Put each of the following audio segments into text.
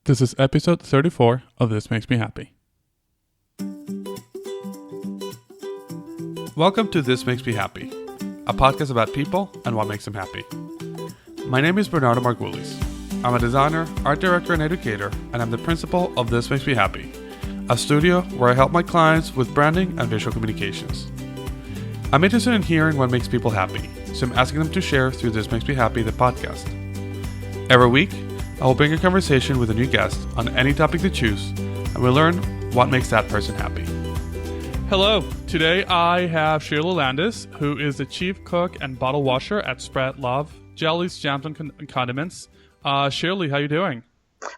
This is episode 34 of This Makes Me Happy. Welcome to This Makes Me Happy, a podcast about people and what makes them happy. My name is Bernardo Margulis. I'm a designer, art director, and educator, and I'm the principal of This Makes Me Happy, a studio where I help my clients with branding and visual communications. I'm interested in hearing what makes people happy, so I'm asking them to share through This Makes Me Happy, the podcast. Every week, I will bring a conversation with a new guest on any topic they choose, and we'll learn what makes that person happy. Hello, today I have Shirley Landis, who is the chief cook and bottle washer at Spread Love, Jellies, Jams, and Condiments. Shirley, how you doing?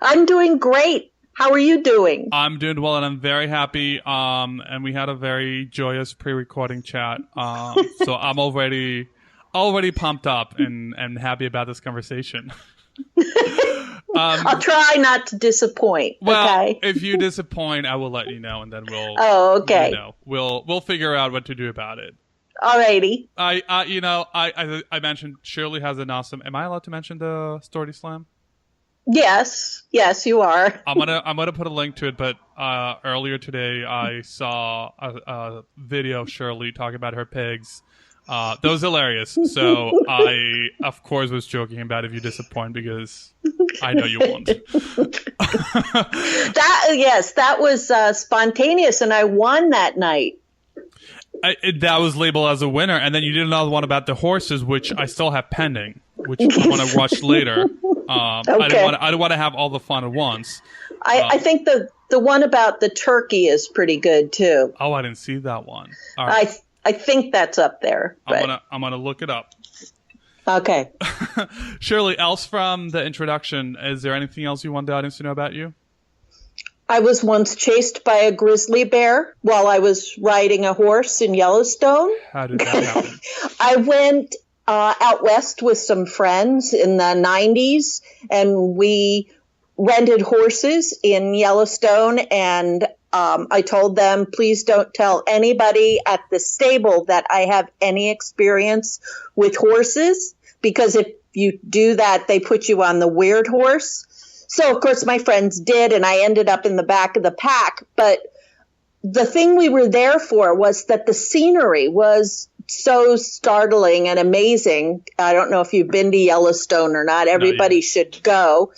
I'm doing great. How are you doing? I'm doing well, and I'm very happy. And we had a very joyous pre-recording chat. So I'm already pumped up and happy about this conversation. I'll try not to disappoint. Well, okay? If you disappoint, I will let you know, and then we'll. Oh, okay. We'll figure out what to do about it. Alrighty. I mentioned Shirley has an awesome. Am I allowed to mention the Story Slam? Yes, you are. I'm gonna put a link to it. But earlier today, I saw a video of Shirley talking about her pigs. That was hilarious. So I, of course, was joking about if you disappoint because I know you won't. That was spontaneous, and I won that night. That was labeled as a winner, and then you did another one about the horses, which I still have pending, which I want to watch later. Okay. I don't want to have all the fun at once. I think the one about the turkey is pretty good too. Oh, I didn't see that one. All right. I think that's up there. But I'm gonna look it up. Okay. Shirley, else from the introduction, is there anything else you want the audience to know about you? I was once chased by a grizzly bear while I was riding a horse in Yellowstone. How did that happen? I went out west with some friends in the 90s, and we rented horses in Yellowstone, and I told them, please don't tell anybody at the stable that I have any experience with horses, because if you do that, they put you on the weird horse. So, of course, my friends did, and I ended up in the back of the pack. But the thing we were there for was that the scenery was so startling and amazing. I don't know if you've been to Yellowstone or not. Everybody should go.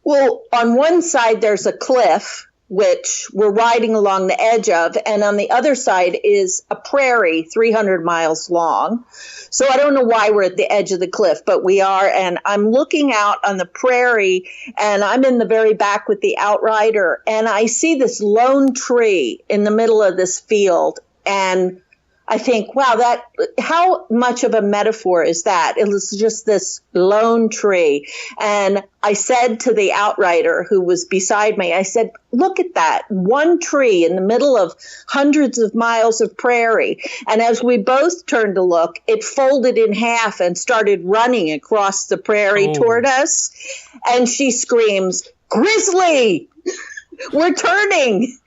Well, on one side, there's a cliff, which we're riding along the edge of, and on the other side is a prairie 300 miles long. So I don't know why we're at the edge of the cliff, but we are, and I'm looking out on the prairie, and I'm in the very back with the outrider, and I see this lone tree in the middle of this field, and I think, wow, how much of a metaphor is that? It was just this lone tree. And I said to the outrider who was beside me, I said, look at that, one tree in the middle of hundreds of miles of prairie. And as we both turned to look, it folded in half and started running across the prairie toward us. And she screams, "Grizzly, we're turning."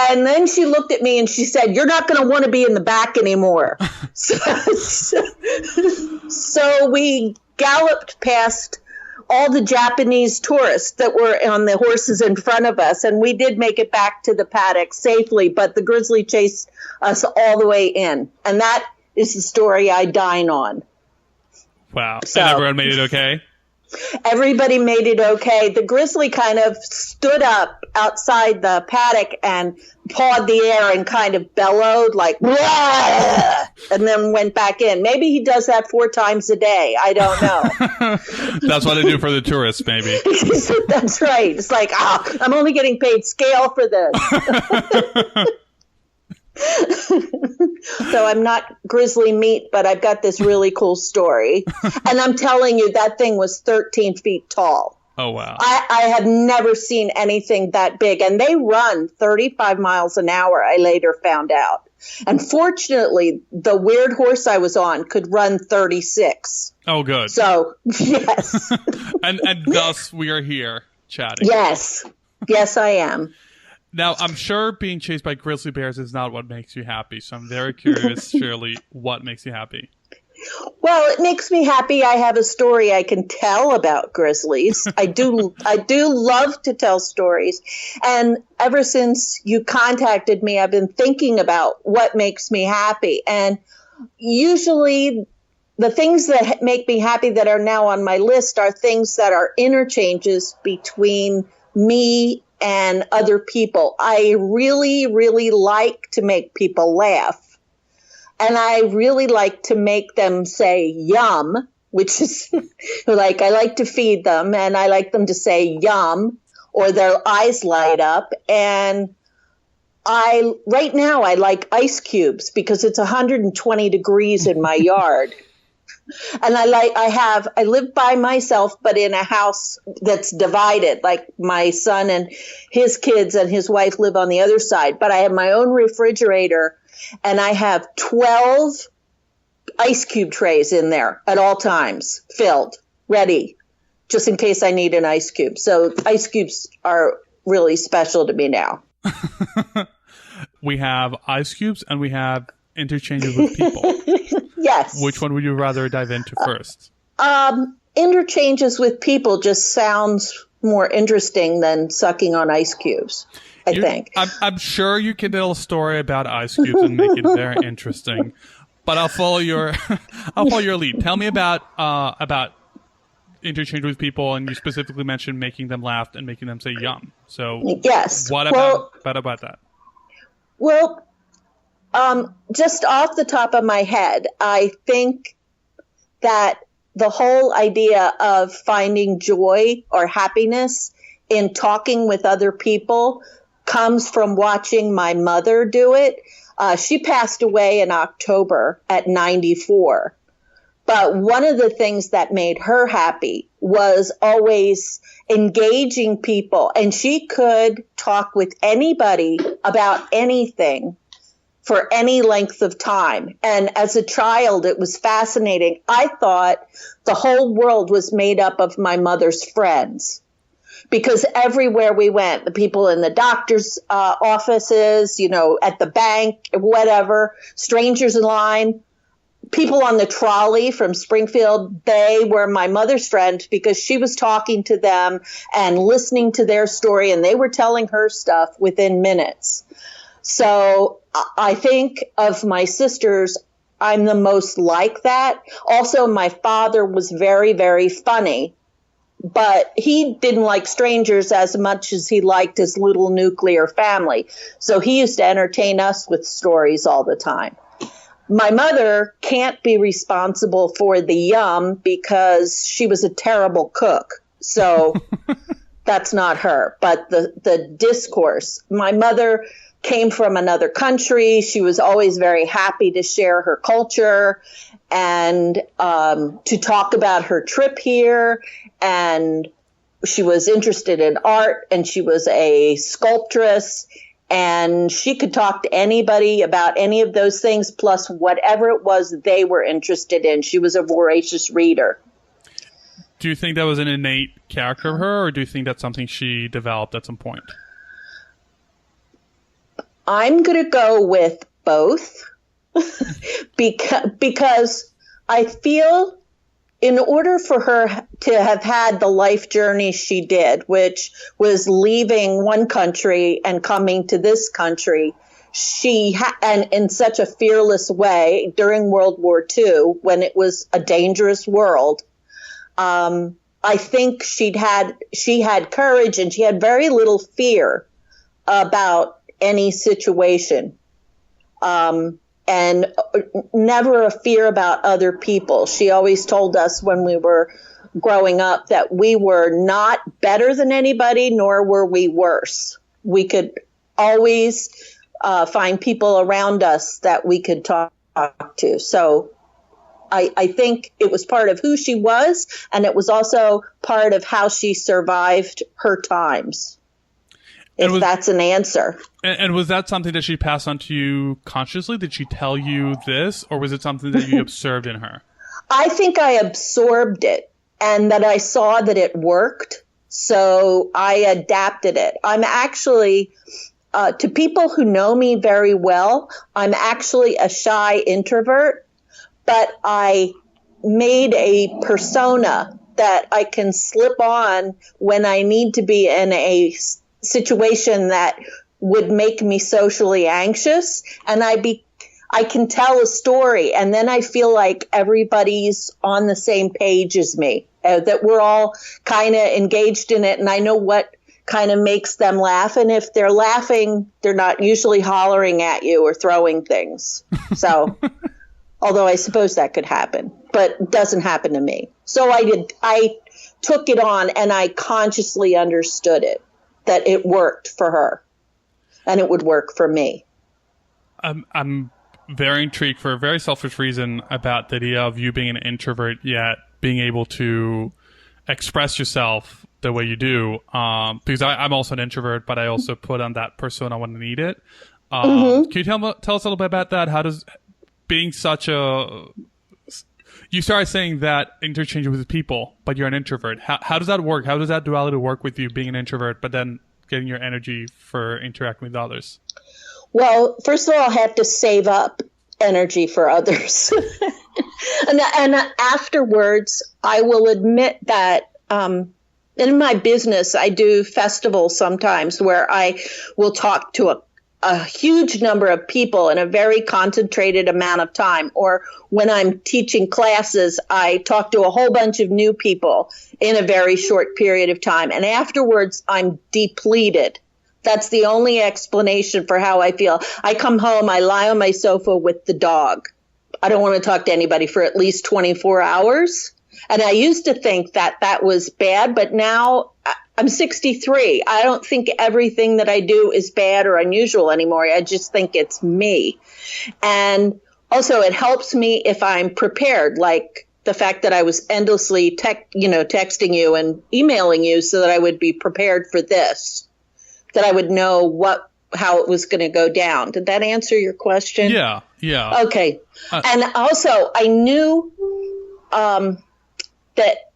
And then she looked at me and she said, "You're not going to want to be in the back anymore." So we galloped past all the Japanese tourists that were on the horses in front of us. And we did make it back to the paddock safely, but the grizzly chased us all the way in. And that is the story I dine on. Wow. So, and everyone made it okay? Everybody made it okay. The grizzly kind of stood up outside the paddock and pawed the air and kind of bellowed like, "Wah!" and then went back in. Maybe he does that 4 times a day. I don't know. That's what they do for the tourists, maybe. That's right. It's like, I'm only getting paid scale for this. So I'm not grizzly meat, but I've got this really cool story. And I'm telling you, that thing was 13 feet tall. Oh, wow. I have never seen anything that big. And they run 35 miles an hour, I later found out. And fortunately, the weird horse I was on could run 36. Oh, good. So, yes. and thus we are here chatting. Yes. Yes, I am. Now, I'm sure being chased by grizzly bears is not what makes you happy. So I'm very curious, Shirley, what makes you happy? Well, it makes me happy. I have a story I can tell about grizzlies. I do love to tell stories. And ever since you contacted me, I've been thinking about what makes me happy. And usually the things that make me happy that are now on my list are things that are interchanges between me and other people. I really, really like to make people laugh. And I really like to make them say yum, which is like I like to feed them and I like them to say yum or their eyes light up. And right now I like ice cubes because it's 120 degrees in my yard. And I live by myself, but in a house that's divided. Like my son and his kids and his wife live on the other side, but I have my own refrigerator. And I have 12 ice cube trays in there at all times, filled, ready, just in case I need an ice cube. So ice cubes are really special to me now. We have ice cubes and we have interchanges with people. Yes. Which one would you rather dive into first? Interchanges with people just sounds more interesting than sucking on ice cubes. I think. I'm sure you can tell a story about ice cubes and make it very interesting, but I'll follow your lead. Tell me about interchange with people, and you specifically mentioned making them laugh and making them say yum. So yes, what about that? Well, just off the top of my head, I think that the whole idea of finding joy or happiness in talking with other people comes from watching my mother do it. She passed away in October at 94. But one of the things that made her happy was always engaging people. And she could talk with anybody about anything for any length of time. And as a child, it was fascinating. I thought the whole world was made up of my mother's friends. Because everywhere we went, the people in the doctor's offices, at the bank, whatever, strangers in line, people on the trolley from Springfield, they were my mother's friend because she was talking to them and listening to their story, and they were telling her stuff within minutes. So I think of my sisters, I'm the most like that. Also, my father was very, very funny. But he didn't like strangers as much as he liked his little nuclear family. So he used to entertain us with stories all the time. My mother can't be responsible for the yum because she was a terrible cook. So that's not her. But the discourse, my mother came from another country. She was always very happy to share her culture and to talk about her trip here. And she was interested in art, and she was a sculptress, and she could talk to anybody about any of those things, plus whatever it was they were interested in. She was a voracious reader. Do you think that was an innate character of her, or do you think that's something she developed at some point? I'm going to go with both because I feel in order for her to have had the life journey she did, which was leaving one country and coming to this country, and in such a fearless way during World War II, when it was a dangerous world, I think she had courage and she had very little fear about any situation. And never a fear about other people. She always told us when we were growing up that we were not better than anybody, nor were we worse. We could always find people around us that we could talk to. So I think it was part of who she was, and it was also part of how she survived her times. If that's an answer. And was that something that she passed on to you consciously? Did she tell you this, or was it something that you observed in her? I think I absorbed it and that I saw that it worked. So I adapted it. I'm actually, to people who know me very well, I'm actually a shy introvert. but I made a persona that I can slip on when I need to be in a situation that would make me socially anxious, and I can tell a story, and then I feel like everybody's on the same page as me, that we're all kind of engaged in it, and I know what kind of makes them laugh. And if they're laughing, they're not usually hollering at you or throwing things. So, although I suppose that could happen, but it doesn't happen to me. So I took it on, and I consciously understood it, that it worked for her and it would work for me. I'm very intrigued for a very selfish reason about the idea of you being an introvert, yet being able to express yourself the way you do. Because I'm also an introvert, but I also put on that persona when I need it. Can you tell us a little bit about that? How does being such a... You started saying that interchange with people, but you're an introvert. How does that work? How does that duality work with you being an introvert, but then getting your energy for interacting with others? Well, first of all, I have to save up energy for others. and afterwards, I will admit that in my business, I do festivals sometimes where I will talk to a huge number of people in a very concentrated amount of time. Or when I'm teaching classes, I talk to a whole bunch of new people in a very short period of time. And afterwards, I'm depleted. That's the only explanation for how I feel. I come home, I lie on my sofa with the dog. I don't want to talk to anybody for at least 24 hours. And I used to think that that was bad, but now I'm 63. I don't think everything that I do is bad or unusual anymore. I just think it's me. And also it helps me if I'm prepared, like the fact that I was endlessly texting you and emailing you so that I would be prepared for this, that I would know how it was going to go down. Did that answer your question? Yeah. Okay. And also I knew that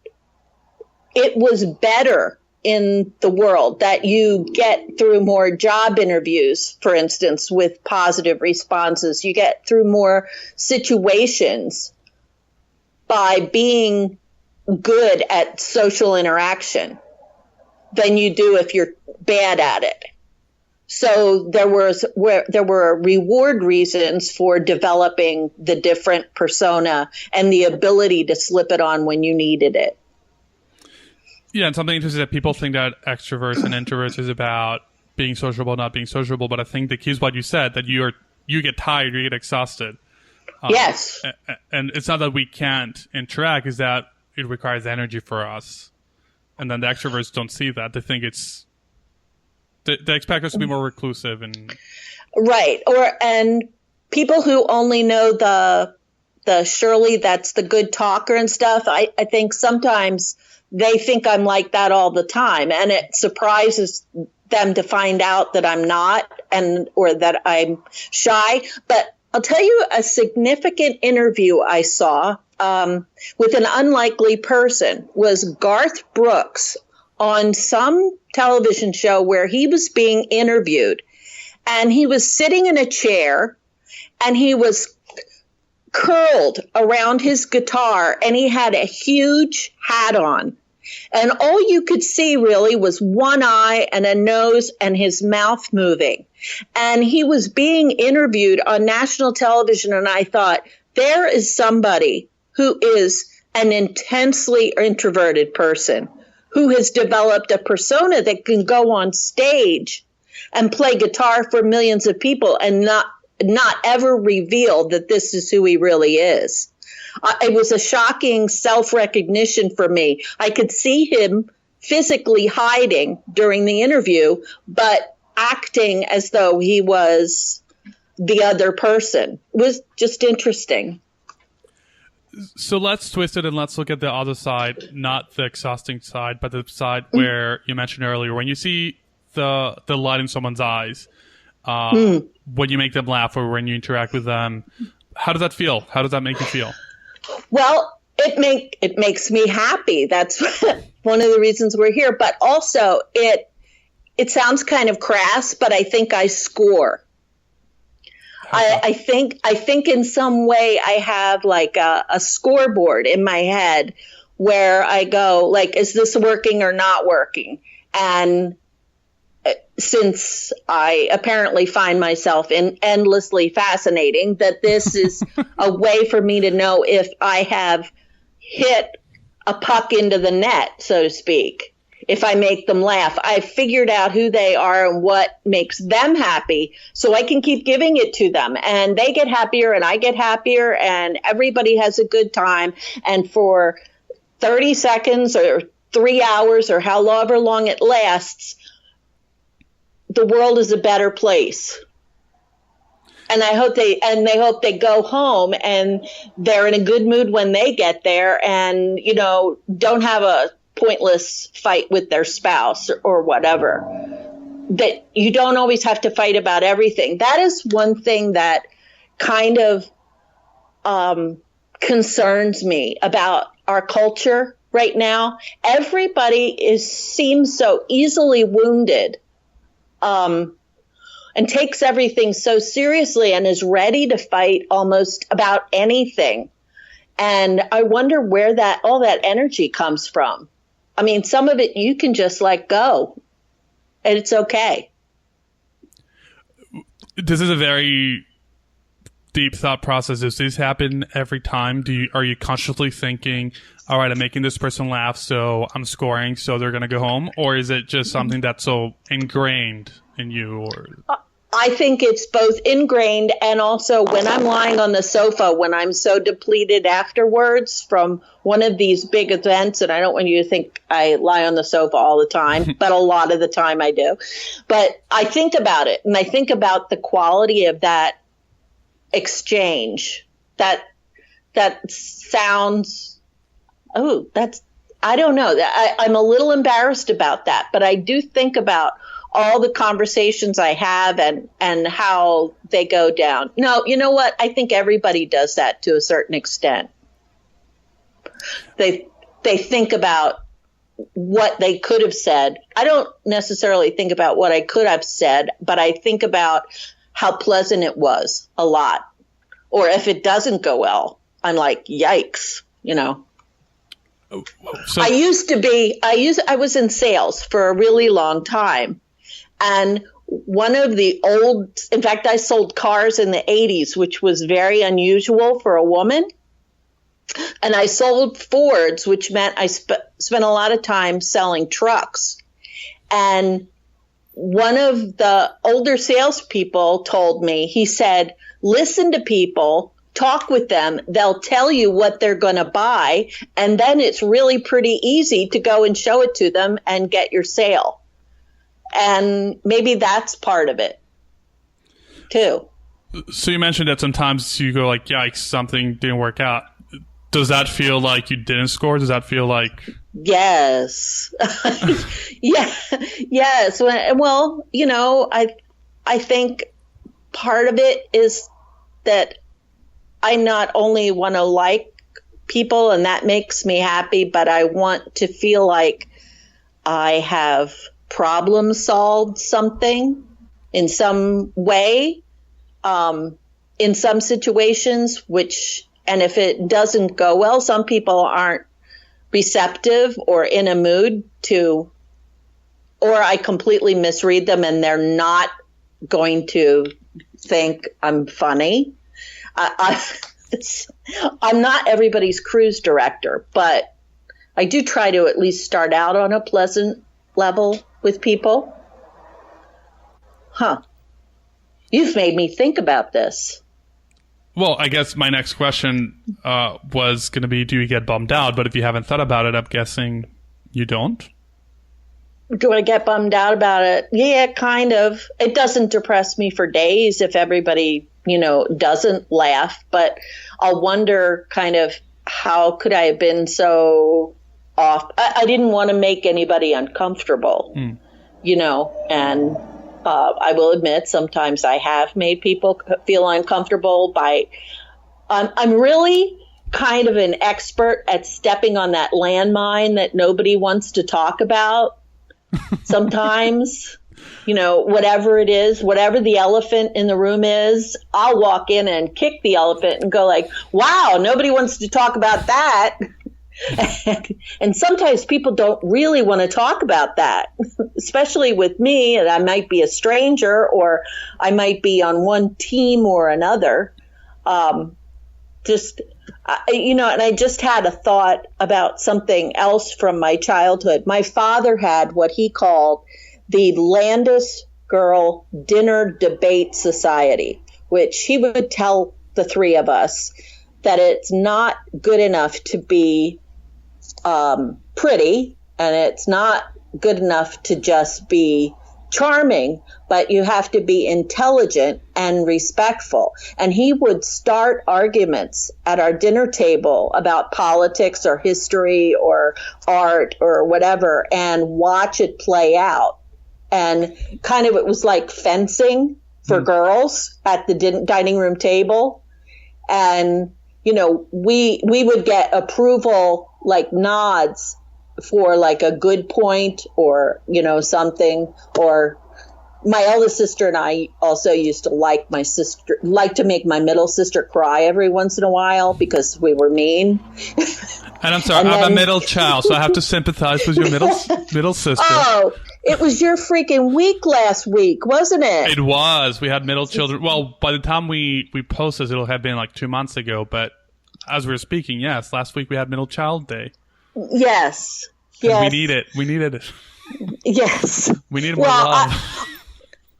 it was better in the world that you get through more job interviews, for instance, with positive responses. You get through more situations by being good at social interaction than you do if you're bad at it. So there were reward reasons for developing the different persona and the ability to slip it on when you needed it. Yeah, and something interesting that people think that extroverts and introverts is about being sociable, not being sociable. But I think the key is what you said, that you get tired, you get exhausted. Yes. And it's not that we can't interact, it's that it requires energy for us. And then the extroverts don't see that. They think they expect us to be more reclusive and right. And people who only know the Shirley that's the good talker and stuff, I think sometimes they think I'm like that all the time, and it surprises them to find out that I'm not, or that I'm shy. But I'll tell you a significant interview I saw with an unlikely person was Garth Brooks on some television show where he was being interviewed, and he was sitting in a chair and he was curled around his guitar and he had a huge hat on, and all you could see really was one eye and a nose and his mouth moving. And he was being interviewed on national television, and I thought, there is somebody who is an intensely introverted person who has developed a persona that can go on stage and play guitar for millions of people and not ever reveal that this is who he really is. It was a shocking self-recognition for me. I could see him physically hiding during the interview, but acting as though he was the other person. It was just interesting. So let's twist it and let's look at the other side, not the exhausting side, but the side where you mentioned earlier, when you see the light in someone's eyes, when you make them laugh or when you interact with them, how does that feel? How does that make you feel? Well, it makes me happy. That's one of the reasons we're here. But also, it sounds kind of crass, but I think I score. I think in some way I have like a scoreboard in my head where I go like, is this working or not working? And since I apparently find myself endlessly fascinating, that this is a way for me to know if I have hit a puck into the net, so to speak. If I make them laugh, I've figured out who they are and what makes them happy, so I can keep giving it to them. And they get happier and I get happier and everybody has a good time. And for 30 seconds or 3 hours or however long it lasts, the world is a better place. And I hope they go home and they're in a good mood when they get there and, don't have a pointless fight with their spouse or whatever. That you don't always have to fight about everything. That is one thing that kind of concerns me about our culture right now. Everybody seems so easily wounded, and takes everything so seriously and is ready to fight almost about anything. And I wonder where all that energy comes from. I mean, some of it you can just let go and it's okay. This is a very deep thought process. Does this happen every time? Are you consciously thinking, all right, I'm making this person laugh, so I'm scoring, so they're going to go home? Or is it just something that's so ingrained in you? Or I think it's both ingrained and also when I'm lying on the sofa, when I'm so depleted afterwards from one of these big events, and I don't want you to think I lie on the sofa all the time, but a lot of the time I do. But I think about it, and I think about the quality of that exchange. That sounds, I don't know. I'm a little embarrassed about that, but I do think about all the conversations I have and how they go down. No, you know what? I think everybody does that to a certain extent. They think about what they could have said. I don't necessarily think about what I could have said, but I think about how pleasant it was a lot. Or if it doesn't go well, I'm like, yikes, So, I was in sales for a really long time. And one of the in fact, I sold cars in the 80s, which was very unusual for a woman. And I sold Fords, which meant I spent a lot of time selling trucks. And one of the older salespeople told me, he said, listen to people, talk with them. They'll tell you what they're going to buy. And then it's really pretty easy to go and show it to them and get your sale. And maybe that's part of it, too. So you mentioned that sometimes you go like, yikes, something didn't work out. Does that feel like you didn't score? Does that feel like... Yes. Yeah. Yes. Well, I think part of it is that I not only want to like people, and that makes me happy, but I want to feel like I have problem solved something in some way, in some situations, and if it doesn't go well, some people aren't receptive or in a mood to, or I completely misread them and they're not going to think I'm funny. I'm not everybody's cruise director, but I do try to at least start out on a pleasant level with people. You've made me think about this. Well, I guess my next question was going to be, do you get bummed out? But if you haven't thought about it, I'm guessing you don't. Do I get bummed out about it? Yeah, kind of. It doesn't depress me for days if everybody, doesn't laugh. But I'll wonder kind of how could I have been so off? I didn't want to make anybody uncomfortable, and I will admit sometimes I have made people feel uncomfortable by, I'm really kind of an expert at stepping on that landmine that nobody wants to talk about sometimes. whatever it is, whatever the elephant in the room is, I'll walk in and kick the elephant and go like, wow, nobody wants to talk about that. And sometimes people don't really want to talk about that, especially with me. And I might be a stranger, or I might be on one team or another. And I just had a thought about something else from my childhood. My father had what he called the Landis Girl Dinner Debate Society, which he would tell the three of us that it's not good enough to be pretty, and it's not good enough to just be charming, but you have to be intelligent and respectful. And he would start arguments at our dinner table about politics or history or art or whatever, and watch it play out. And kind of, it was like fencing for girls at the dining room table. And, we would get approval, like nods for like a good point or, something. Or my eldest sister and I also used to like to make my middle sister cry every once in a while because we were mean. And I'm sorry, I'm a middle child, so I have to sympathize with your middle sister. Oh, it was your freaking week last week, wasn't it? It was. We had middle children. Well, by the time we post this, it'll have been like 2 months ago. But as we were speaking, yes, last week we had Middle Child Day. Yes. And yes. We needed it. Yes. We needed more love.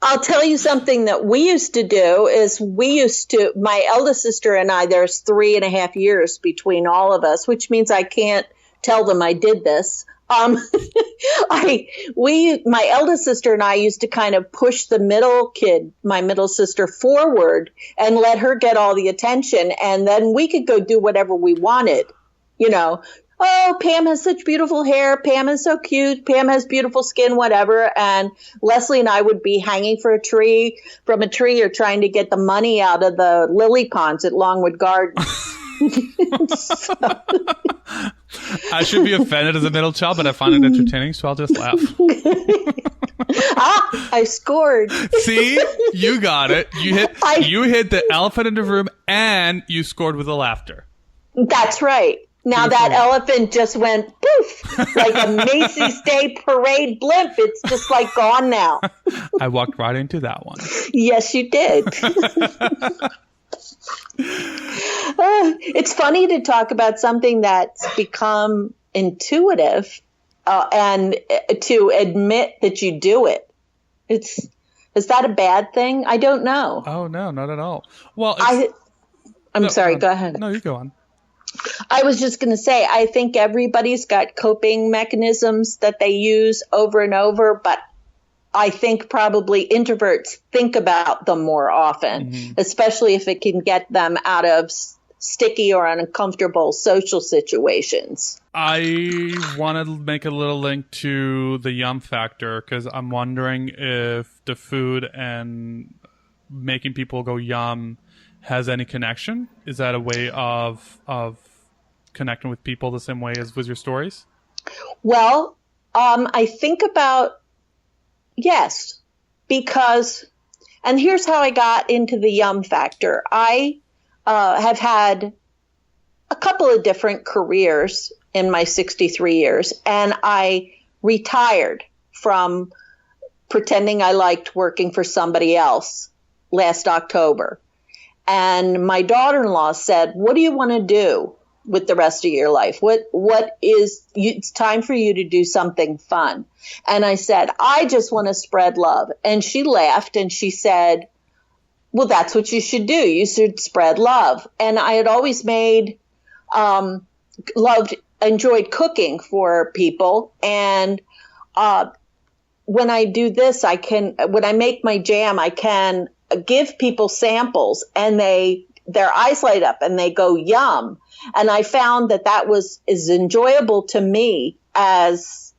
I'll tell you something that we used to do is my eldest sister and I, there's 3.5 years between all of us, which means I can't tell them I did this. My eldest sister and I used to kind of push the middle kid, my middle sister, forward and let her get all the attention. And then we could go do whatever we wanted, Oh, Pam has such beautiful hair. Pam is so cute. Pam has beautiful skin, whatever. And Leslie and I would be hanging from a tree or trying to get the money out of the lily ponds at Longwood Gardens. I should be offended as a middle child, but I find it entertaining, so I'll just laugh. I scored. See? You got it. You hit the elephant in the room, and you scored with the laughter. That's right. Now that elephant just went poof, like a Macy's Day Parade blimp. It's just like gone now. I walked right into that one. Yes, you did. It's funny to talk about something that's become intuitive and to admit that you do it. Is that a bad thing? I don't know. Oh, no, not at all. Well, I'm sorry. Go ahead. No, you go on. I was just going to say, I think everybody's got coping mechanisms that they use over and over, but I think probably introverts think about them more often, especially if it can get them out of sticky or uncomfortable social situations. I want to make a little link to the yum factor because I'm wondering if the food and making people go yum has any connection. Is that a way of connecting with people the same way as with your stories? Well, I think about yes, because, and here's how I got into the yum factor. I have had a couple of different careers in my 63 years, and I retired from pretending I liked working for somebody else last October. And my daughter-in-law said, "What do you want to do with the rest of your life? It's time for you to do something fun." And I said, "I just want to spread love." And she laughed and she said, "Well, that's what you should do. You should spread love." And I had always enjoyed cooking for people. And when I do this, when I make my jam, I can give people samples and their eyes light up and they go yum. And I found that was as enjoyable to me as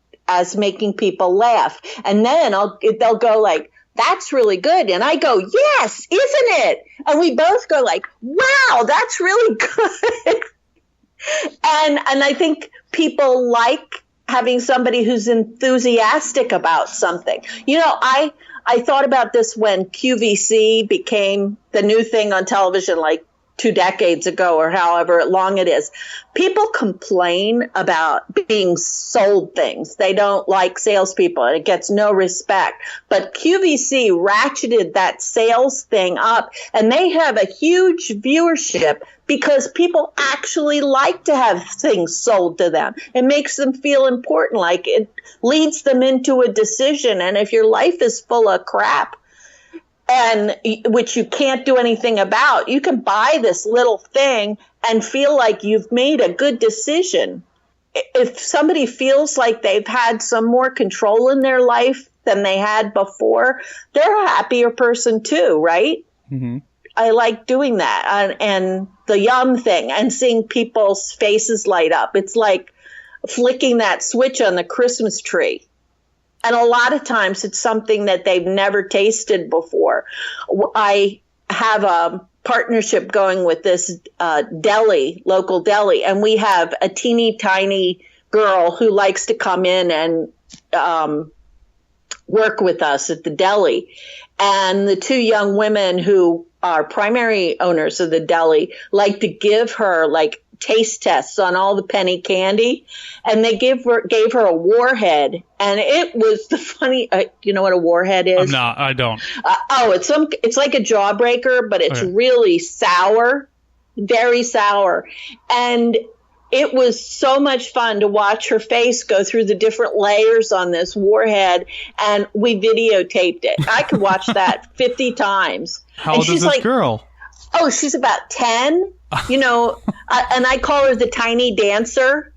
making people laugh. And then they'll go like, "That's really good." And I go, "Yes, isn't it?" And we both go like, "Wow, that's really good." And I think people like having somebody who's enthusiastic about something. I thought about this when QVC became the new thing on television, like 2 decades ago or however long it is. People complain about being sold things. They don't like salespeople, and it gets no respect. But QVC ratcheted that sales thing up, and they have a huge viewership because people actually like to have things sold to them. It makes them feel important, like it leads them into a decision. And if your life is full of crap, and which you can't do anything about, you can buy this little thing and feel like you've made a good decision. If somebody feels like they've had some more control in their life than they had before, they're a happier person too, right? Mm-hmm. I like doing that. And the yum thing and seeing people's faces light up. It's like flicking that switch on the Christmas tree. And a lot of times it's something that they've never tasted before. I have a partnership going with this local deli, and we have a teeny tiny girl who likes to come in and work with us at the deli. And the 2 young women who are primary owners of the deli like to give her like taste tests on all the penny candy, and they gave her a warhead, and it was the funny. You know what a warhead is? I don't. It's like a jawbreaker, but it's really sour, very sour, and it was so much fun to watch her face go through the different layers on this warhead, and we videotaped it. I could watch that 50 times. How old is this girl? Oh, she's about 10, and I call her the tiny dancer.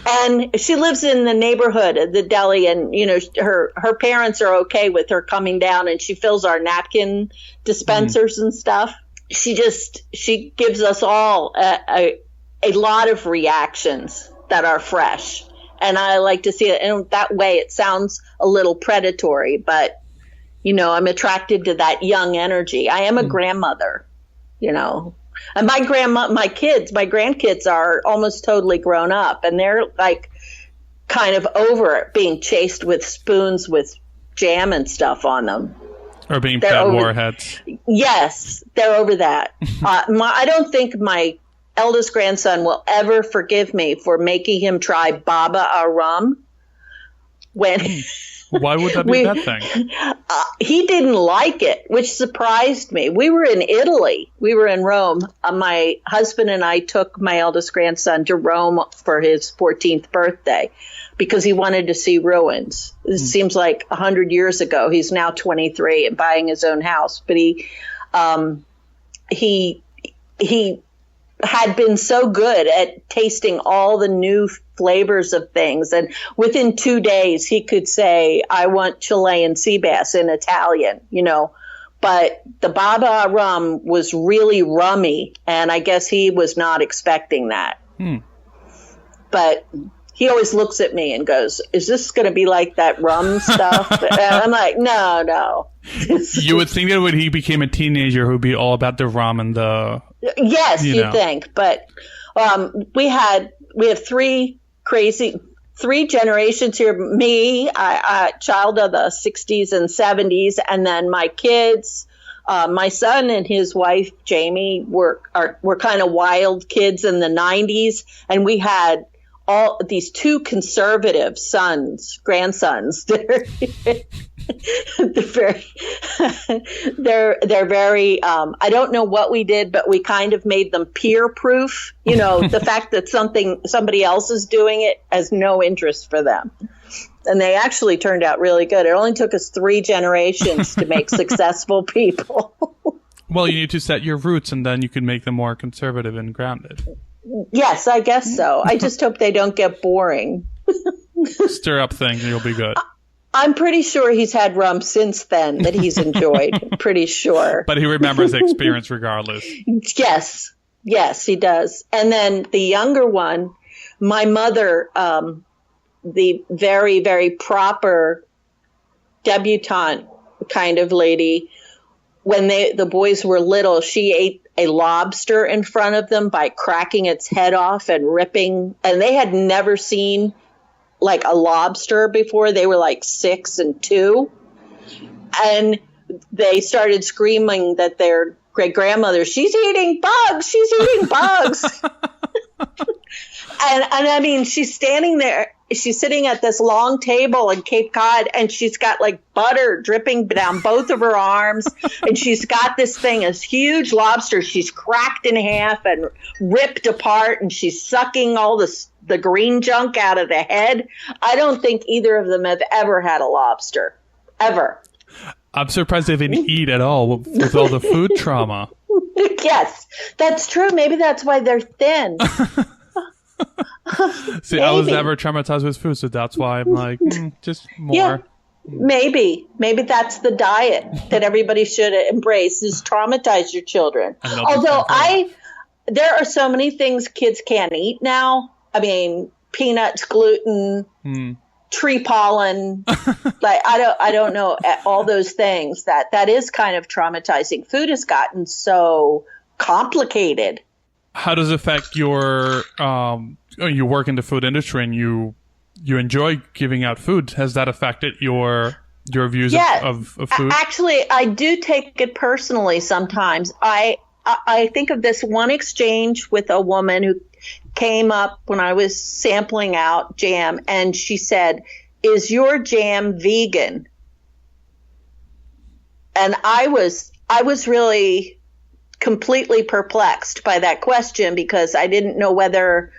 And she lives in the neighborhood of the deli, and, her parents are okay with her coming down, and she fills our napkin dispensers and stuff. She gives us all a lot of reactions that are fresh. And I like to see it. And that way it sounds a little predatory, but I'm attracted to that young energy. I am a grandmother, and my grandkids are almost totally grown up, and they're like kind of over it, being chased with spoons with jam and stuff on them. Or being fed warheads. Yes, they're over that. I don't think my eldest grandson will ever forgive me for making him try baba rum when... Why would that be that thing? He didn't like it, which surprised me. We were in Italy. We were in Rome. My husband and I took my eldest grandson to Rome for his 14th birthday because he wanted to see ruins. This seems like 100 years ago. He's now 23 and buying his own house. But he had been so good at tasting all the new flavors of things. And within 2 days, he could say, I want Chilean sea bass in Italian, But the baba rum was really rummy, and I guess he was not expecting that. But he always looks at me and goes, is this going to be like that rum stuff? And I'm like, no. You would think that when he became a teenager, it would be all about the rum and the... Yes, you'd think. But we have 3 generations here. Me, a child of the 60s and 70s, and then my kids. My son and his wife, Jamie, were kind of wild kids in the 90s, and we had all these 2 conservative grandsons. They're very I don't know what we did, but we kind of made them peer proof. The fact that somebody else is doing it has no interest for them. And they actually turned out really good. It only took us 3 generations to make successful people. Well, you need to set your roots, and then you can make them more conservative and grounded. Yes, I guess so. I just hope they don't get boring. Stir up things and you'll be good. I'm pretty sure he's had rum since then that he's enjoyed. Pretty sure. But he remembers the experience regardless. Yes, he does. And then the younger one, my mother, the very, very proper debutante kind of lady, when the boys were little, she ate a lobster in front of them by cracking its head off and ripping. And they had never seen like a lobster before. They were like 6 and 2. And they started screaming that their great grandmother, she's eating bugs. She's eating bugs. And I mean, she's standing there. She's sitting at this long table in Cape Cod, and she's got like butter dripping down both of her arms. And she's got this thing, this huge lobster. She's cracked in half and ripped apart, and she's sucking all the green junk out of the head. I don't think either of them have ever had a lobster, ever. I'm surprised they didn't eat at all with all the food trauma. Yes, that's true. Maybe that's why they're thin. See, I was never traumatized with food, so that's why I'm like, just more. Yeah, maybe that's the diet that everybody should embrace, is traumatize your children. Although there are so many things kids can't eat now. I mean, peanuts, gluten, tree pollen, like I don't know, all those things that is kind of traumatizing. Food has gotten so complicated. How does it affect your you work in the food industry and you enjoy giving out food? Has that affected your views of food? Actually, I do take it personally sometimes. I think of this one exchange with a woman who came up when I was sampling out jam, and she said, "Is your jam vegan?" And I was really completely perplexed by that question, because I didn't know whether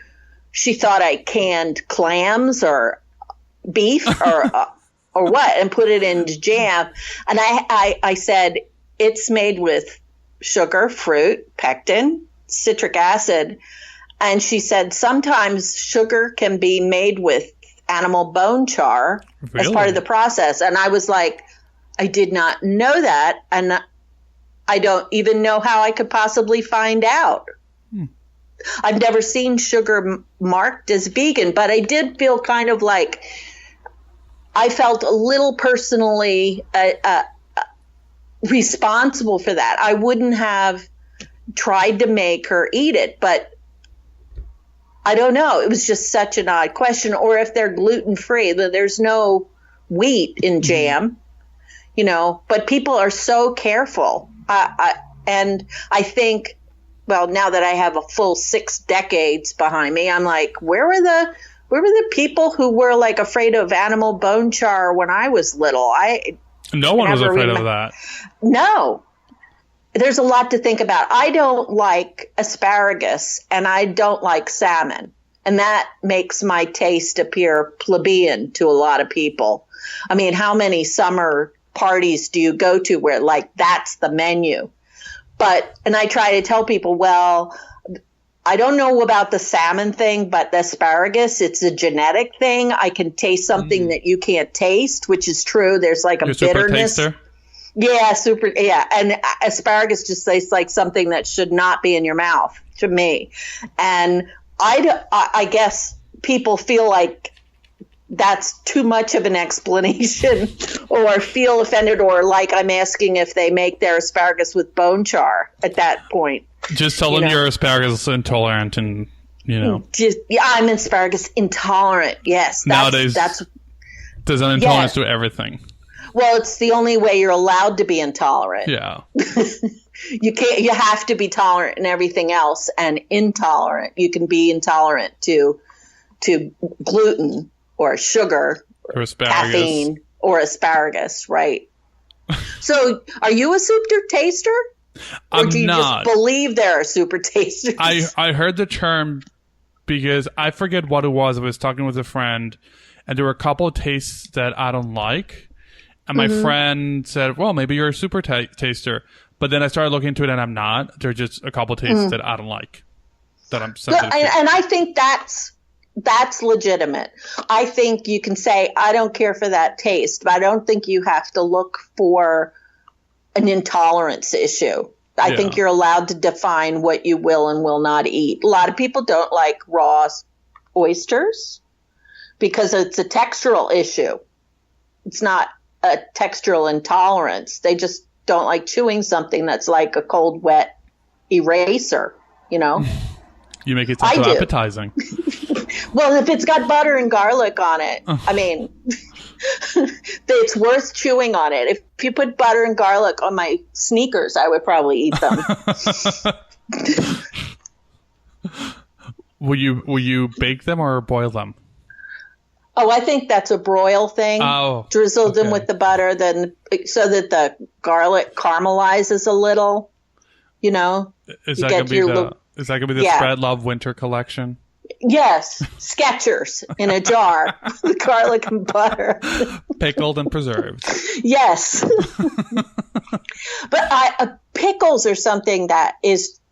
she thought I canned clams or beef or what, and put it into jam. And I said, it's made with sugar, fruit, pectin, citric acid. And she said, sometimes sugar can be made with animal bone char as part of the process. And I was like, I did not know that. And I don't even know how I could possibly find out. I've never seen sugar marked as vegan, but I did feel kind of like I felt a little personally responsible for that. I wouldn't have tried to make her eat it, but I don't know. It was just such an odd question. Or if they're gluten-free, there's no wheat in jam, but people are so careful. And I think, well, now that I have a full 6 decades behind me, I'm like, where were the people who were like afraid of animal bone char when I was little? No one was afraid of that. No. There's a lot to think about. I don't like asparagus, and I don't like salmon. And that makes my taste appear plebeian to a lot of people. I mean, how many summer parties do you go to where like that's the menu? And I try to tell people, well, I don't know about the salmon thing, but the asparagus, it's a genetic thing. I can taste something that you can't taste, which is true. There's like a bitterness. Super taster? Yeah, and asparagus just tastes like something that should not be in your mouth to me. And I guess people feel like that's too much of an explanation, or feel offended, or like I'm asking if they make their asparagus with bone char at that point. Just tell them you're asparagus intolerant, and I'm asparagus intolerant. Yes, nowadays there's an intolerance to everything. Well, it's the only way you're allowed to be intolerant. Yeah. You have to be tolerant in everything else, and intolerant. You can be intolerant to gluten or sugar or caffeine or asparagus, right? So are you a super taster? Or do you just believe there are super tasters? I heard the term because I forget what it was. I was talking with a friend, and there were a couple of tastes that I don't like. And my friend said, well, maybe you're a super taster. But then I started looking into it, and I'm not. There are just a couple of tastes that I don't like, that I'm sensitive to. And I think that's legitimate. I think you can say, I don't care for that taste, but I don't think you have to look for an intolerance issue. I think you're allowed to define what you will and will not eat. A lot of people don't like raw oysters because it's a textural issue. It's not a textural intolerance. They just don't like chewing something that's like a cold, wet eraser, you know. You make it sound so appetizing. Well, if it's got butter and garlic on it, I mean, it's worth chewing on it. If you put butter and garlic on my sneakers, I would probably eat them. Will you bake them or boil them? Oh, I think that's a broil thing. Oh, drizzle them with the butter, then so that the garlic caramelizes a little. You know, is that gonna be the Spread Love Winter collection? Yes, Skechers in a jar with garlic and butter, pickled and preserved. Yes, but pickles are something that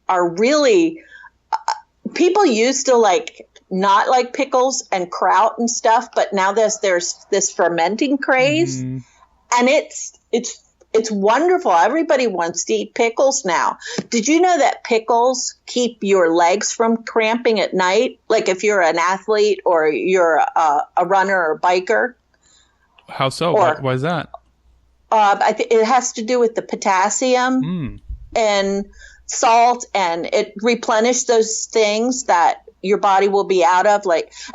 are really people used to like. Not like pickles and kraut and stuff, but now there's this fermenting craze, and it's wonderful. Everybody wants to eat pickles now. Did you know that pickles keep your legs from cramping at night? Like if you're an athlete or you're a runner or biker. How so? Why is that? I think it has to do with the potassium and salt, and it replenishes those things that your body will be out of,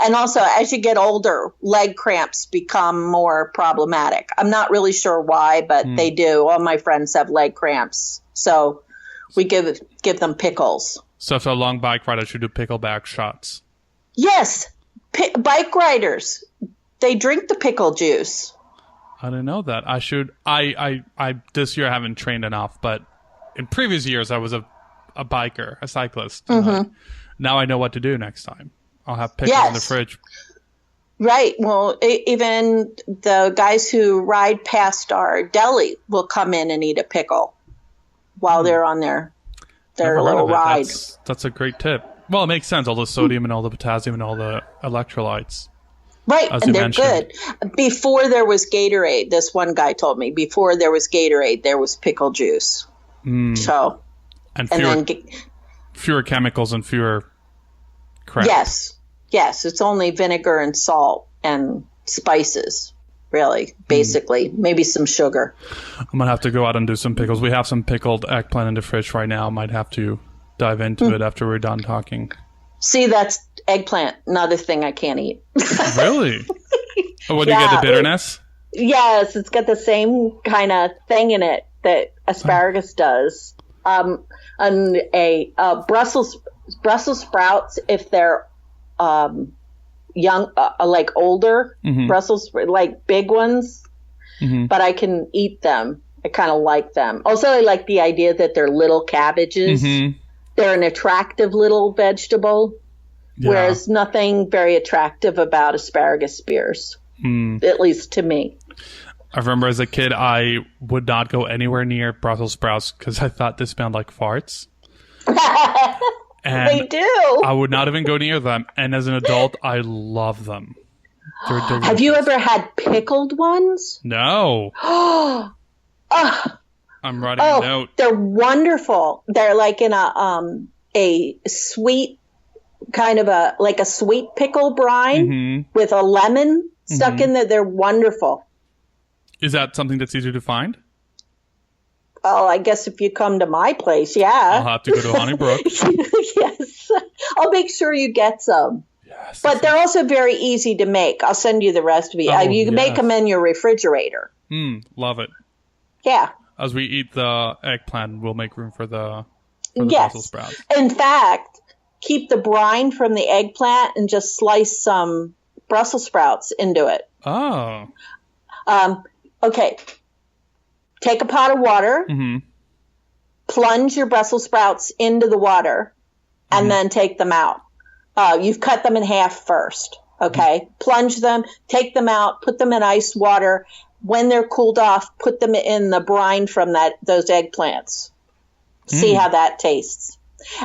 and also as you get older, leg cramps become more problematic. I'm not really sure why, but they do. All my friends have leg cramps, so we give them pickles. So for a long bike ride, I should do pickleback shots. Yes, bike riders, they drink the pickle juice. I didn't know that. I should. I this year I haven't trained enough, but in previous years I was a biker, a cyclist. Now I know what to do next time. I'll have pickles in the fridge. Right. Well, even the guys who ride past our deli will come in and eat a pickle while they're on their little ride. That's a great tip. Well, it makes sense. All the sodium and all the potassium and all the electrolytes. Right. And they're good. Before there was Gatorade, this one guy told me, before there was Gatorade, there was pickle juice. So, fewer chemicals and fewer crap. Yes, it's only vinegar and salt and spices, really, basically. Maybe some sugar. I'm going to have to go out and do some pickles. We have some pickled eggplant in the fridge right now. Might have to dive into it after we're done talking. See, that's eggplant, another thing I can't eat. Really? Oh, what, do you get the bitterness? Yes, it's got the same kind of thing in it that asparagus does. And Brussels sprouts, if they're young, like older Brussels, like big ones, but I can eat them. I kind of like them. Also, I like the idea that they're little cabbages. They're an attractive little vegetable, whereas nothing very attractive about asparagus spears, at least to me. I remember as a kid, I would not go anywhere near Brussels sprouts because I thought they smelled like farts. And they do. I would not even go near them. And as an adult, I love them. They're delicious. Have you ever had pickled ones? No. I'm writing a note. They're wonderful. They're like in a sweet kind of a sweet pickle brine with a lemon stuck in there. They're wonderful. Is that something that's easier to find? Oh, I guess if you come to my place, yeah. I'll have to go to Honeybrook. Yes. I'll make sure you get some. Yes. But they're also very easy to make. I'll send you the recipe. You can make them in your refrigerator. Love it. Yeah. As we eat the eggplant, we'll make room for the Brussels sprouts. In fact, keep the brine from the eggplant and just slice some Brussels sprouts into it. Oh. Okay. Take a pot of water, plunge your Brussels sprouts into the water, and then take them out. You've cut them in half first, okay? Plunge them, take them out, put them in ice water. When they're cooled off, put them in the brine from those eggplants. See how that tastes.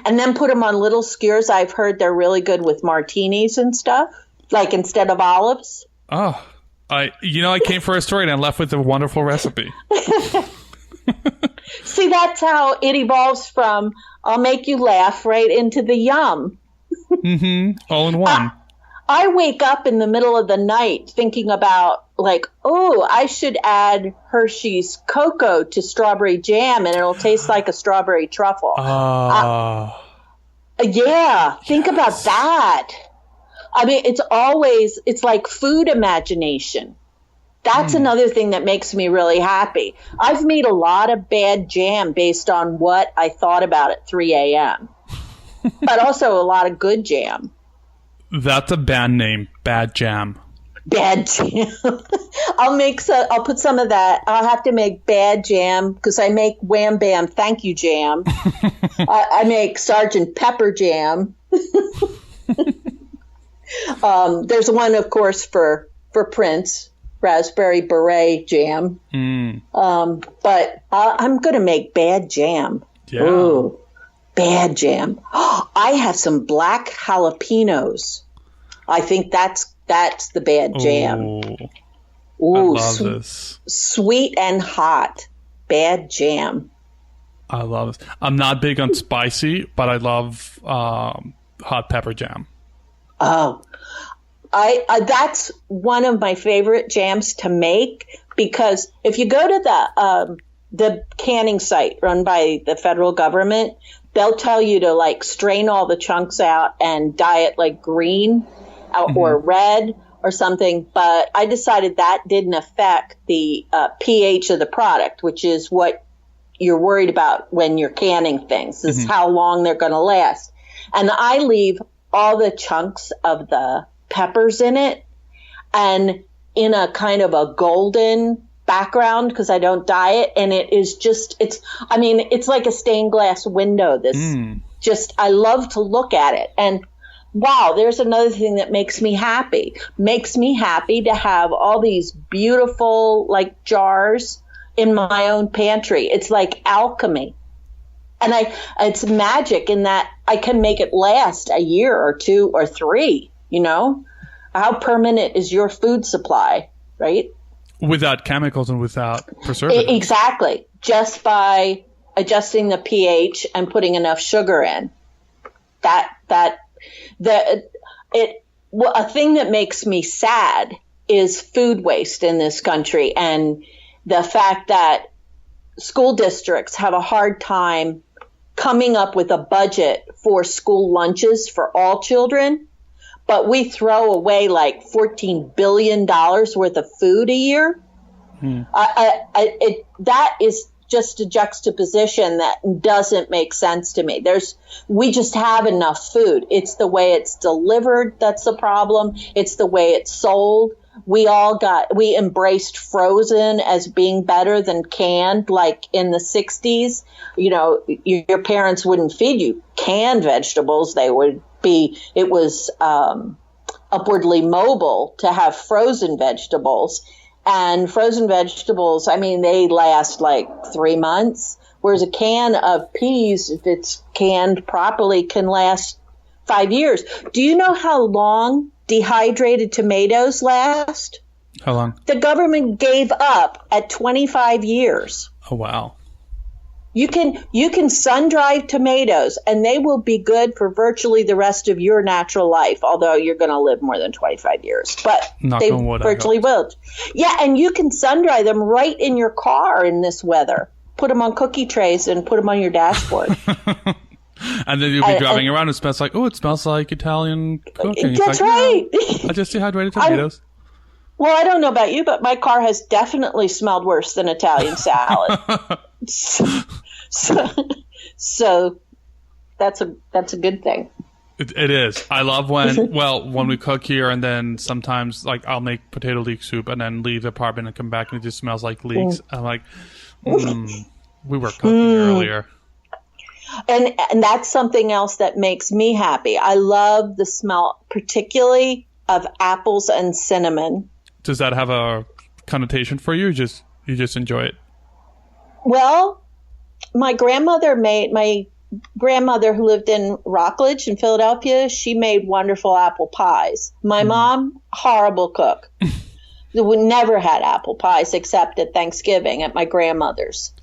And then put them on little skewers. I've heard they're really good with martinis and stuff, like instead of olives. Oh. I came for a story and I left with a wonderful recipe. See, that's how it evolves from I'll make you laugh right into the yum. All in one. I wake up in the middle of the night thinking about like, oh, I should add Hershey's cocoa to strawberry jam and it'll taste like a strawberry truffle. Yeah, think about that. I mean, it's like food imagination. That's another thing that makes me really happy. I've made a lot of bad jam based on what I thought about at 3 a.m., but also a lot of good jam. That's a band name, Bad Jam. Bad jam. I'll put some of that. I'll have to make bad jam because I make Wham Bam Thank You Jam. I make Sergeant Pepper jam. There's one, of course, for Prince, Raspberry Beret jam. But I'm going to make bad jam. Yeah. Ooh, bad jam. I have some black jalapenos. I think that's the bad jam. Ooh, I love this. Sweet and hot. Bad jam. I love this. I'm not big on spicy, but I love hot pepper jam. Oh, I that's one of my favorite jams to make because if you go to the canning site run by the federal government, they'll tell you to like strain all the chunks out and dye it like green or red or something. But I decided that didn't affect the pH of the product, which is what you're worried about when you're canning things, is how long they're going to last. And I leave all the chunks of the peppers in it and in a kind of a golden background because I don't dye it. And it is just, it's like a stained glass window. I love to look at it. And wow, there's another thing that makes me happy. Makes me happy to have all these beautiful like jars in my own pantry. It's like alchemy. And it's magic in that I can make it last a year or 2 or 3, you know? How permanent is your food supply, right? Without chemicals and without preservatives. Exactly. Just by adjusting the pH and putting enough sugar in. A thing that makes me sad is food waste in this country and the fact that school districts have a hard time coming up with a budget for school lunches for all children, but we throw away like $14 billion worth of food a year. That is just a juxtaposition that doesn't make sense to me. We just have enough food. It's the way it's delivered that's the problem. It's the way it's sold. We embraced frozen as being better than canned, like in the 60s. You know, your parents wouldn't feed you canned vegetables. It was upwardly mobile to have frozen vegetables. And frozen vegetables, I mean, they last like 3 months, whereas a can of peas, if it's canned properly, can last 5 years. Do you know how long dehydrated tomatoes last? How long? The government gave up at 25 years. Oh, wow. You can sun-dry tomatoes, and they will be good for virtually the rest of your natural life, although you're going to live more than 25 years. But they virtually will. Yeah, and you can sun-dry them right in your car in this weather. Put them on cookie trays and put them on your dashboard. And then you'll be driving around and it smells like Italian cooking. That's right. I just dehydrated tomatoes. Well, I don't know about you, but my car has definitely smelled worse than Italian salad. So that's a good thing. It is. I love when we cook here and then sometimes like I'll make potato leek soup and then leave the apartment and come back and it just smells like leeks. I'm like, we were cooking earlier. And that's something else that makes me happy. I love the smell, particularly of apples and cinnamon. Does that have a connotation for you? You just enjoy it? Well, my grandmother who lived in Rockledge in Philadelphia, she made wonderful apple pies. My mom, horrible cook. We never had apple pies except at Thanksgiving at my grandmother's.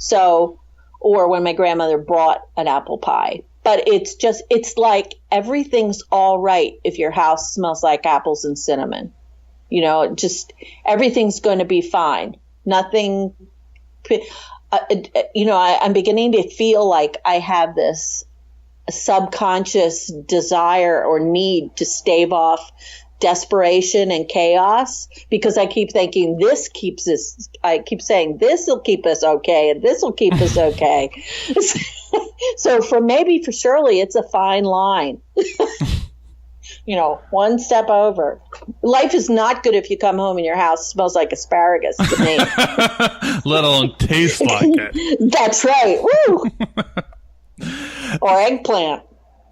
Or when my grandmother brought an apple pie. but it's like everything's all right if your house smells like apples and cinnamon. Just everything's going to be fine. Nothing, I'm beginning to feel like I have this subconscious desire or need to stave off desperation and chaos, because I keep thinking I keep saying this will keep us okay and this will keep us okay. So for Shirley, it's a fine line. One step over. Life is not good if you come home and your house smells like asparagus to me. Let alone taste like it. That's right. Woo! Or eggplant.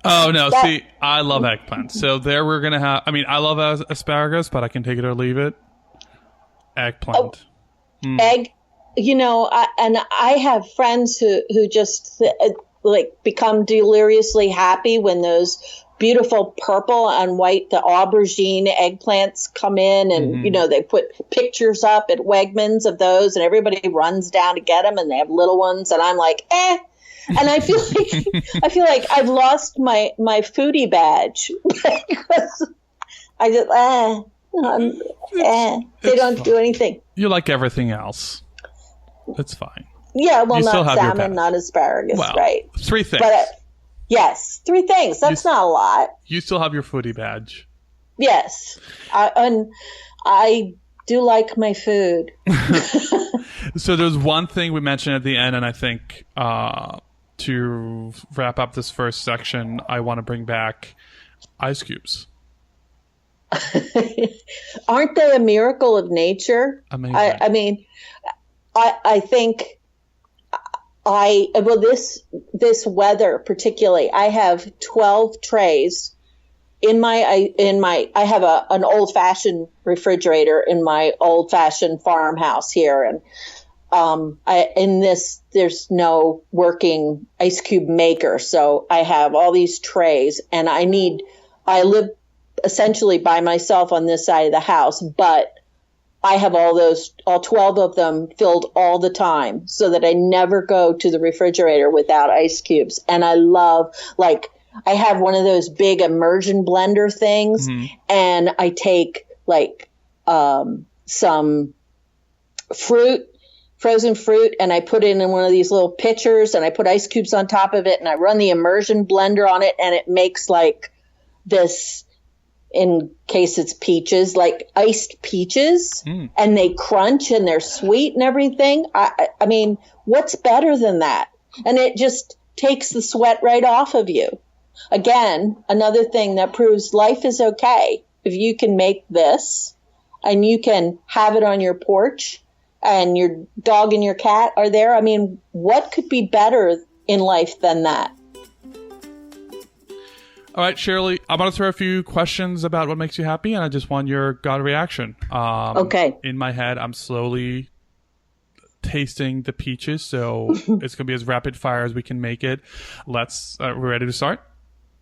Oh, no. See, I love eggplant. So there we're going to have... I love asparagus, but I can take it or leave it. Eggplant. Egg. And I have friends who just become deliriously happy when those beautiful purple and white, the aubergine eggplants come in, and they put pictures up at Wegmans of those, and everybody runs down to get them, and they have little ones, and I'm like, and I feel like I've lost my foodie badge because I just they don't do anything. You like everything else. That's fine. Yeah, well, not salmon, not asparagus, right? 3 things. But yes, 3 things. That's not a lot. You still have your foodie badge. Yes, and I do like my food. So there's one thing we mentioned at the end, and I think to wrap up this first section, I want to bring back ice cubes. Aren't they a miracle of nature? Amazing. I think this weather particularly, I have 12 trays I have an old fashioned refrigerator in my old fashioned farmhouse here. And, there's no working ice cube maker. So I have all these trays, and I live essentially by myself on this side of the house, but I have all 12 of them filled all the time so that I never go to the refrigerator without ice cubes. And I love, I have one of those big immersion blender things, and I take some frozen fruit, and I put it in one of these little pitchers, and I put ice cubes on top of it, and I run the immersion blender on it, and it makes this, in case it's peaches, iced peaches, and they crunch and they're sweet and everything. I mean, what's better than that? And it just takes the sweat right off of you. Again, another thing that proves life is okay. If you can make this and you can have it on your porch and your dog and your cat are there, I mean, what could be better in life than that? All right, Shirley, I'm going to throw a few questions about what makes you happy, and I just want your gut reaction. Okay. In my head, I'm slowly tasting the peaches, so it's going to be as rapid fire as we can make it. We're ready to start?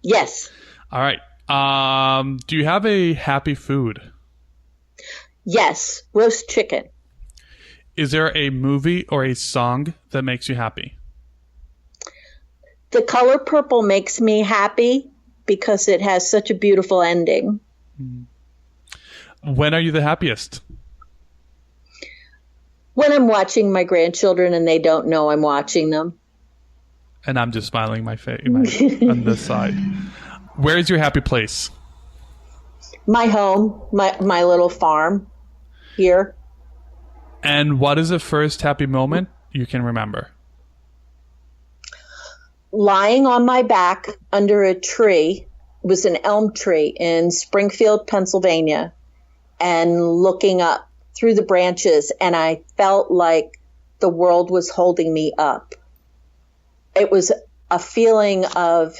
Yes. All right. Do you have a happy food? Yes. Roast chicken. Is there a movie or a song that makes you happy? The Color Purple makes me happy because it has such a beautiful ending. When are you the happiest? When I'm watching my grandchildren and they don't know I'm watching them. And I'm just smiling my face on this side. Where is your happy place? My home, my little farm here. And what is the first happy moment you can remember? Lying on my back under a tree, it was an elm tree in Springfield, Pennsylvania, and looking up through the branches, and I felt like the world was holding me up. It was a feeling of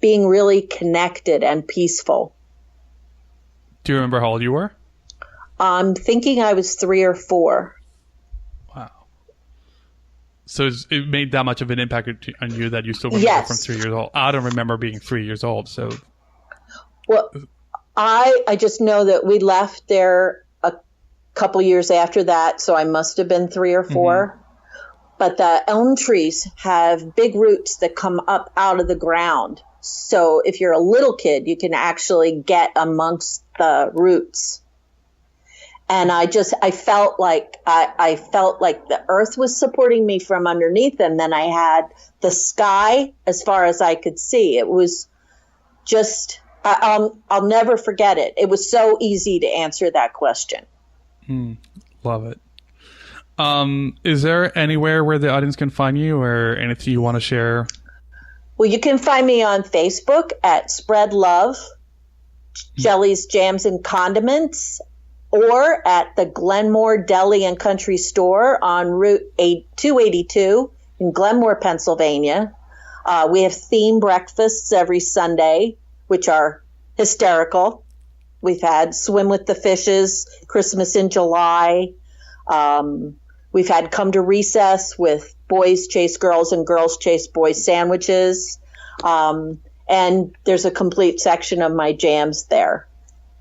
being really connected and peaceful. Do you remember how old you were? I'm thinking I was 3 or 4. Wow. So it made that much of an impact on you that you still remember from 3 years old. I don't remember being 3 years old. So, well, I just know that we left there a couple years after that, so I must have been 3 or 4. but the elm trees have big roots that come up out of the ground. So if you're a little kid, you can actually get amongst the roots. And I felt like the earth was supporting me from underneath, and then I had the sky as far as I could see. It was just, I'll never forget it. It was so easy to answer that question. Love it. Is there anywhere where the audience can find you, or anything you want to share? Well, you can find me on Facebook at Spread Love, Jellies, Jams, and Condiments, or at the Glenmore Deli and Country Store on Route 282 in Glenmore, Pennsylvania. We have theme breakfasts every Sunday, which are hysterical. We've had Swim with the Fishes, Christmas in July. We've had Come to Recess with Boys Chase Girls and Girls Chase Boys sandwiches. And there's a complete section of my jams there,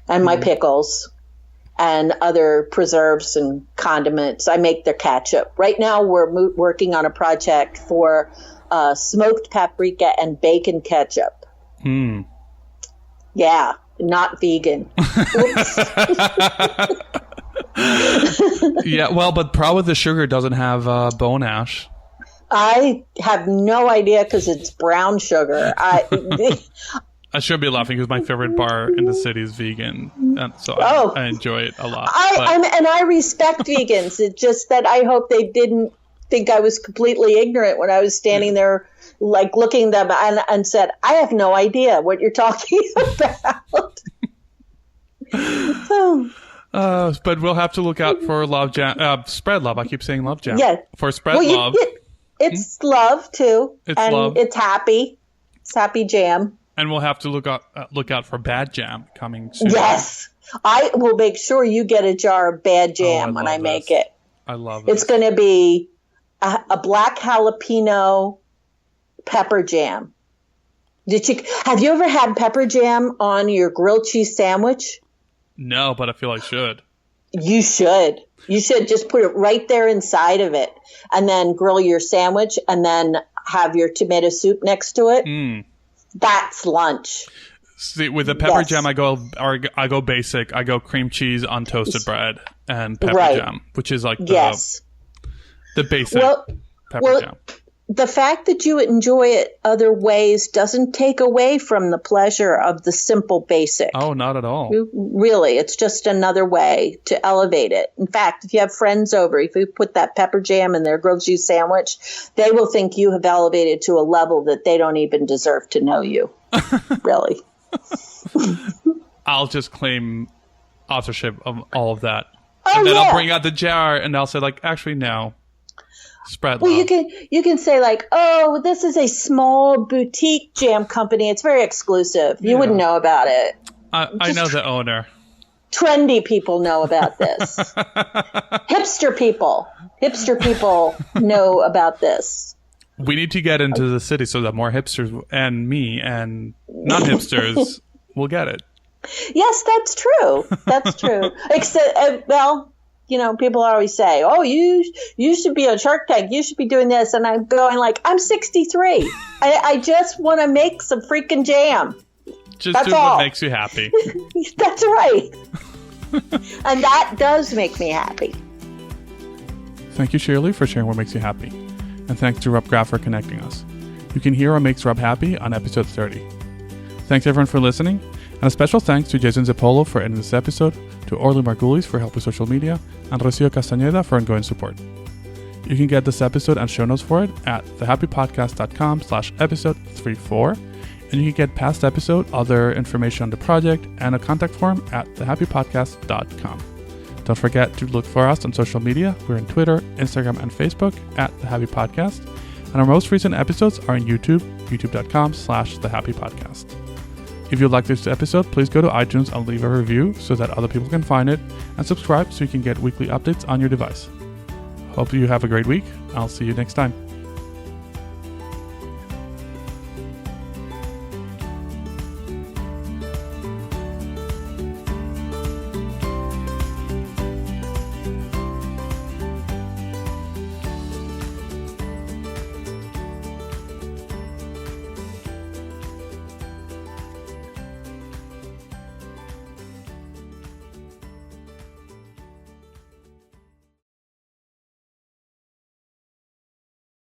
and my pickles and other preserves and condiments. I make their ketchup. Right now we're working on a project for smoked paprika and bacon ketchup. Yeah, not vegan. Yeah, well, but probably the sugar doesn't have bone ash. I have no idea because it's brown sugar. I should be laughing because my favorite bar in the city is vegan, and so I enjoy it a lot. I respect vegans. It's just that I hope they didn't think I was completely ignorant when I was standing there, like looking them and said, "I have no idea what you're talking about." But we'll have to look out for Love Jam. Spread Love. I keep saying Love Jam. Yeah. For Spread Love. It's love too. It's and love. It's happy. It's happy jam. And we'll have to look out for Bad Jam coming soon. Yes. I will make sure you get a jar of Bad Jam when I make it. I love it. It's going to be a black jalapeno pepper jam. Have you ever had pepper jam on your grilled cheese sandwich? No, but I feel I should. You should. You should just put it right there inside of it, and then grill your sandwich, and then have your tomato soup next to it. That's lunch. See, with the pepper jam, I go basic. I go cream cheese on toasted bread and pepper jam, which is like the basic pepper jam. The fact that you enjoy it other ways doesn't take away from the pleasure of the simple basic. Oh, not at all. Really, it's just another way to elevate it. In fact, if you have friends over, if you put that pepper jam in their grilled cheese sandwich, they will think you have elevated to a level that they don't even deserve to know you. Really. I'll just claim authorship of all of that. And then I'll bring out the jar and I'll say, like, actually, no. Spread love. You can say, like, oh, this is a small boutique jam company. It's very exclusive. You wouldn't know about it. I know the owner. Trendy people know about this. Hipster people know about this. We need to get into the city so that more hipsters and me and non-hipsters will get it. Yes, that's true. That's true. Except, people always say, oh, you should be on Shark Tank. You should be doing this. And I'm going like, I'm 63. I just want to make some freaking jam. That's do all. What makes you happy. That's right. And that does make me happy. Thank you, Shirley, for sharing what makes you happy. And thanks to Rob Graff for connecting us. You can hear what makes Rob happy on episode 30. Thanks everyone for listening. And a special thanks to Jason Zappolo for editing this episode, to Orly Margulies for help with social media, and Rocio Castañeda for ongoing support. You can get this episode and show notes for it at thehappypodcast.com/episode 34, and you can get past episode, other information on the project, and a contact form at thehappypodcast.com. Don't forget to look for us on social media. We're on Twitter, Instagram, and Facebook at The Happy Podcast, and our most recent episodes are on YouTube, youtube.com/thehappypodcast. If you like this episode, please go to iTunes and leave a review so that other people can find it, and subscribe so you can get weekly updates on your device. Hope you have a great week. I'll see you next time.